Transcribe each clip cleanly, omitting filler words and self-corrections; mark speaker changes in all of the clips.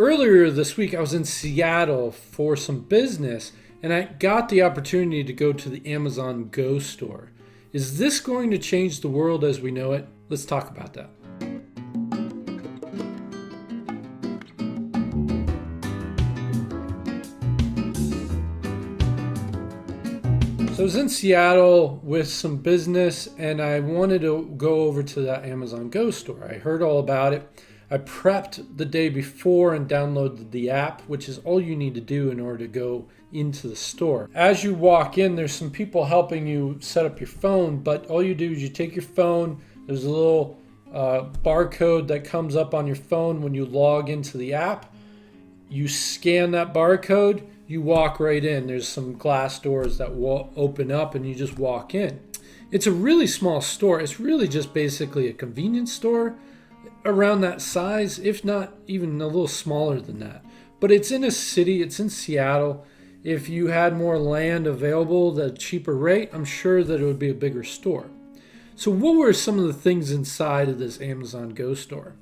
Speaker 1: Earlier this week, I was in Seattle for some business, and I got the opportunity to go to the Amazon Go store. Is this going to change the world as we know it? Let's talk about that. So I was in Seattle with some business, and I wanted to go over to that Amazon Go store. I heard all about it. I prepped the day before and downloaded the app, which is all you need to do in order to go into the store. As you walk in, there's some people helping you set up your phone, but all you do is you take your phone. There's a little barcode that comes up on your phone when you log into the app. You scan that barcode, you walk right in. There's some glass doors that will open up and you just walk in. It's a really small store. It's really just basically a convenience store around that size, if not even a little smaller than that. But it's in a city, it's in Seattle. If you had more land available at a cheaper rate, I'm sure that it would be a bigger store. So what were some of the things inside of this Amazon Go store?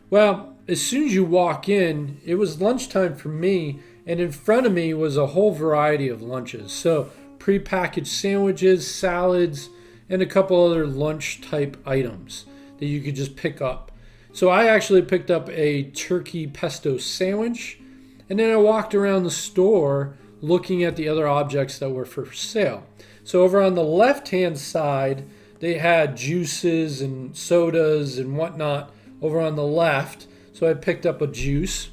Speaker 1: Well, as soon as you walk in, it was lunchtime for me, and in front of me was a whole variety of lunches. So prepackaged sandwiches, salads, and a couple other lunch type items that you could just pick up. So I actually picked up a turkey pesto sandwich, and then I walked around the store looking at the other objects that were for sale. So over on the left-hand side, they had juices and sodas and whatnot over on the left. So I picked up a juice.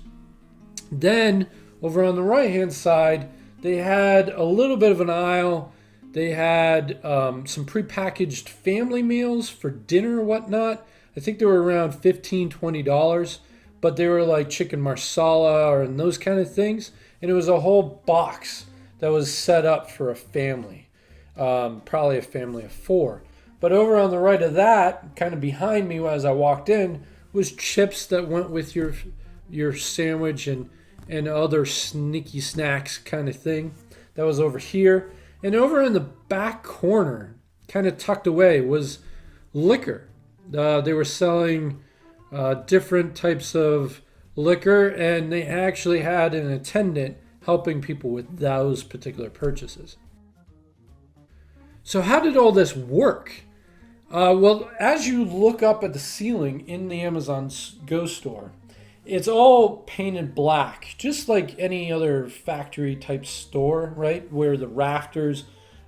Speaker 1: Then over on the right-hand side, they had a little bit of an aisle. They had some prepackaged family meals for dinner or whatnot. I think they were around $15, $20, but they were like chicken marsala and those kind of things. And it was a whole box that was set up for a family, probably a family of 4. But over on the right of that, kind of behind me as I walked in, was chips that went with your sandwich and other sneaky snacks kind of thing. That was over here. And over in the back corner, kind of tucked away, was liquor. They were selling different types of liquor, and they actually had an attendant helping people with those particular purchases. So how did all this work? Well, as you look up at the ceiling in the Amazon Go store, it's all painted black, just like any other factory type store, right? Where the rafters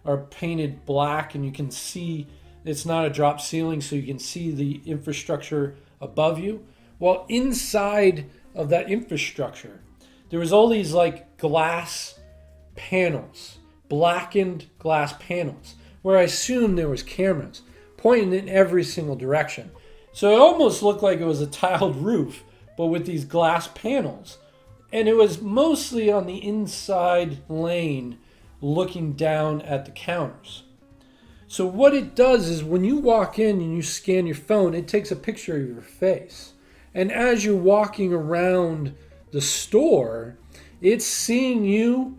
Speaker 1: are painted black and you can see it's not a drop ceiling, so you can see the infrastructure above you. Well, inside of that infrastructure, there was all these like glass panels, blackened glass panels, where I assumed there was cameras pointing in every single direction. So it almost looked like it was a tiled roof, but with these glass panels. And it was mostly on the inside lane looking down at the counters. So what it does is when you walk in and you scan your phone, it takes a picture of your face. And as you're walking around the store, it's seeing you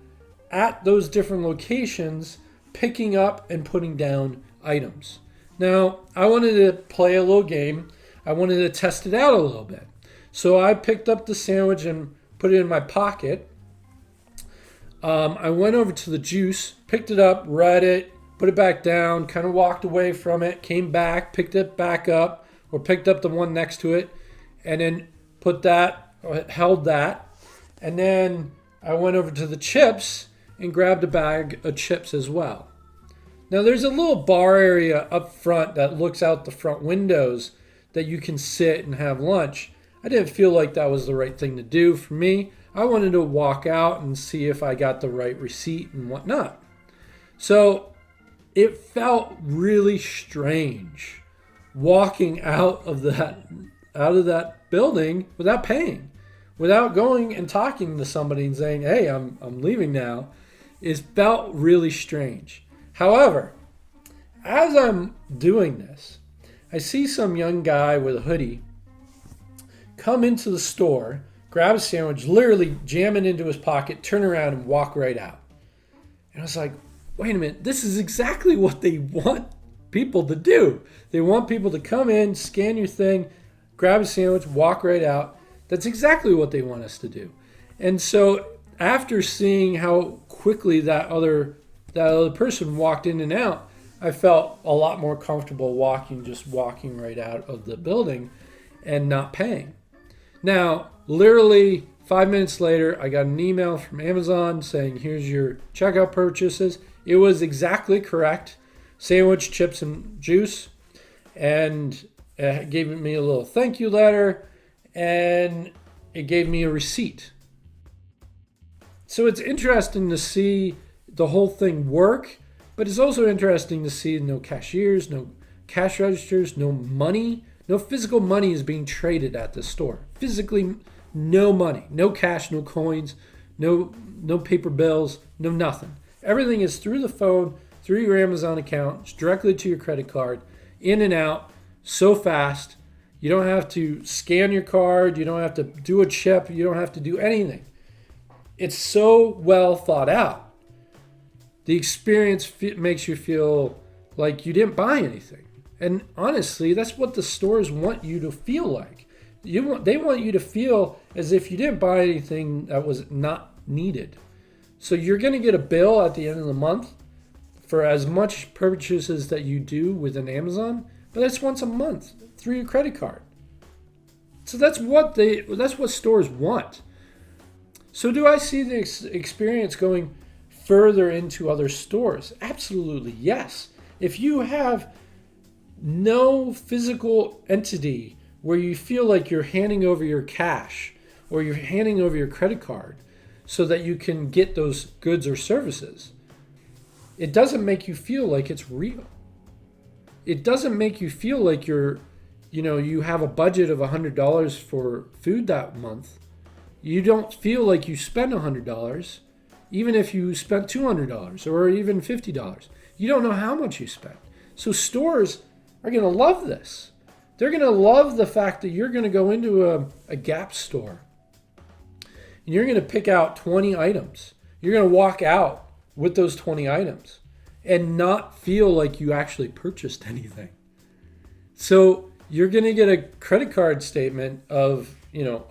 Speaker 1: at those different locations, picking up and putting down items. Now, I wanted to play a little game. I wanted to test it out a little bit. So I picked up the sandwich and put it in my pocket. I went over to the juice, picked it up, read it, put it back down, kind of walked away from it, came back, picked it back up, or picked up the one next to it, and then held that. And then I went over to the chips and grabbed a bag of chips as well. Now there's a little bar area up front that looks out the front windows that you can sit and have lunch. I didn't feel like that was the right thing to do for me. I wanted to walk out and see if I got the right receipt and whatnot. So it felt really strange walking out of that building without paying, without going and talking to somebody and saying, "Hey, I'm leaving now." It felt really strange. However, as I'm doing this, I see some young guy with a hoodie come into the store, grab a sandwich, literally jam it into his pocket, turn around and walk right out. And I was like, wait a minute, this is exactly what they want people to do. They want people to come in, scan your thing, grab a sandwich, walk right out. That's exactly what they want us to do. And so after seeing how quickly that other person walked in and out, I felt a lot more comfortable just walking right out of the building and not paying. Now, literally 5 minutes later, I got an email from Amazon saying, here's your checkout purchases. It was exactly correct. Sandwich, chips, and juice. And it gave me a little thank you letter. And it gave me a receipt. So it's interesting to see the whole thing work. But it's also interesting to see no cashiers, no cash registers, no money. No physical money is being traded at the store. Physically, no money, no cash, no coins, no paper bills, no nothing. Everything is through the phone, through your Amazon account, directly to your credit card, in and out, so fast. You don't have to scan your card. You don't have to do a chip. You don't have to do anything. It's so well thought out. The experience makes you feel like you didn't buy anything. And honestly, that's what the stores want you to feel like. They want you to feel as if you didn't buy anything that was not needed. So you're going to get a bill at the end of the month for as much purchases that you do within Amazon, but that's once a month through your credit card. So that's what stores want. So do I see the experience going further into other stores? Absolutely, yes. If you have no physical entity where you feel like you're handing over your cash or you're handing over your credit card so that you can get those goods or services, it doesn't make you feel like it's real. It doesn't make you feel like you have a budget of $100 for food that month. You don't feel like you spent $100, even if you spent $200 or even $50. You don't know how much you spent. So stores are going to love this. They're going to love the fact that you're going to go into a Gap store and you're going to pick out 20 items. You're going to walk out with those 20 items and not feel like you actually purchased anything. So you're going to get a credit card statement of,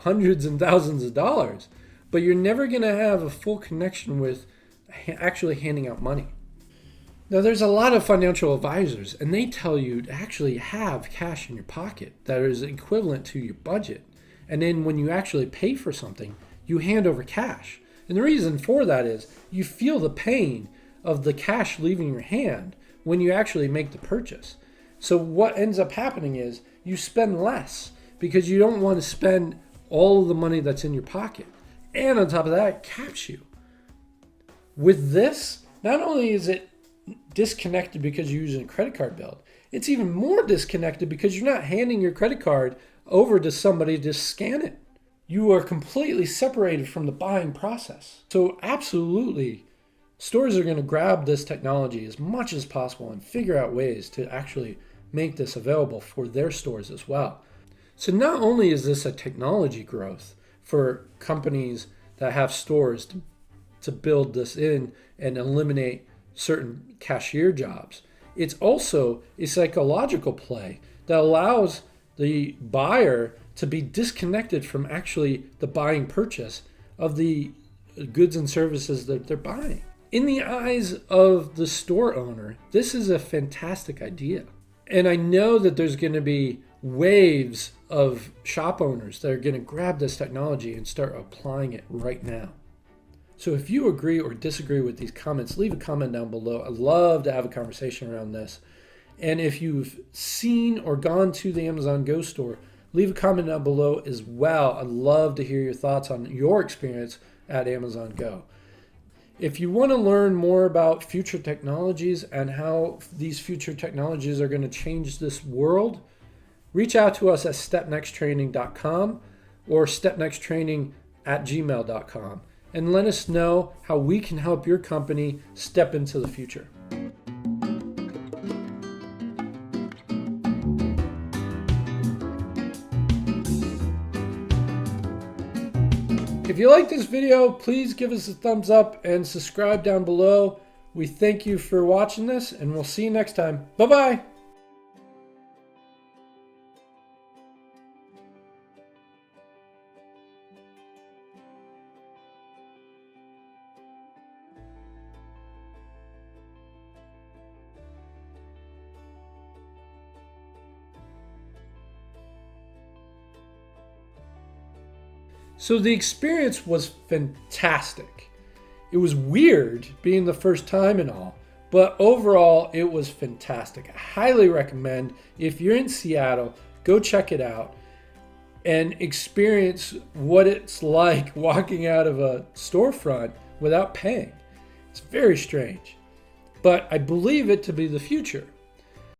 Speaker 1: hundreds and thousands of dollars, but you're never going to have a full connection with actually handing out money. Now, there's a lot of financial advisors, and they tell you to actually have cash in your pocket that is equivalent to your budget. And then when you actually pay for something, you hand over cash. And the reason for that is you feel the pain of the cash leaving your hand when you actually make the purchase. So what ends up happening is you spend less because you don't want to spend all of the money that's in your pocket. And on top of that, it caps you. With this, not only is it disconnected because you're using a credit card bill, it's even more disconnected because you're not handing your credit card over to somebody to scan it. You are completely separated from the buying process. So absolutely, stores are going to grab this technology as much as possible and figure out ways to actually make this available for their stores as well. So not only is this a technology growth for companies that have stores to build this in and eliminate certain cashier jobs, it's also a psychological play that allows the buyer to be disconnected from actually the buying purchase of the goods and services that they're buying. In the eyes of the store owner, this is a fantastic idea. And I know that there's going to be waves of shop owners that are going to grab this technology and start applying it right now. So if you agree or disagree with these comments, leave a comment down below. I'd love to have a conversation around this. And if you've seen or gone to the Amazon Go store, leave a comment down below as well. I'd love to hear your thoughts on your experience at Amazon Go. If you want to learn more about future technologies and how these future technologies are going to change this world, reach out to us at stepnexttraining.com or stepnexttraining@gmail.com and let us know how we can help your company step into the future. If you like this video, please give us a thumbs up and subscribe down below. We thank you for watching this, and we'll see you next time. Bye-bye. So the experience was fantastic. It was weird being the first time and all, but overall it was fantastic. I highly recommend, if you're in Seattle, go check it out and experience what it's like walking out of a storefront without paying. It's very strange, but I believe it to be the future.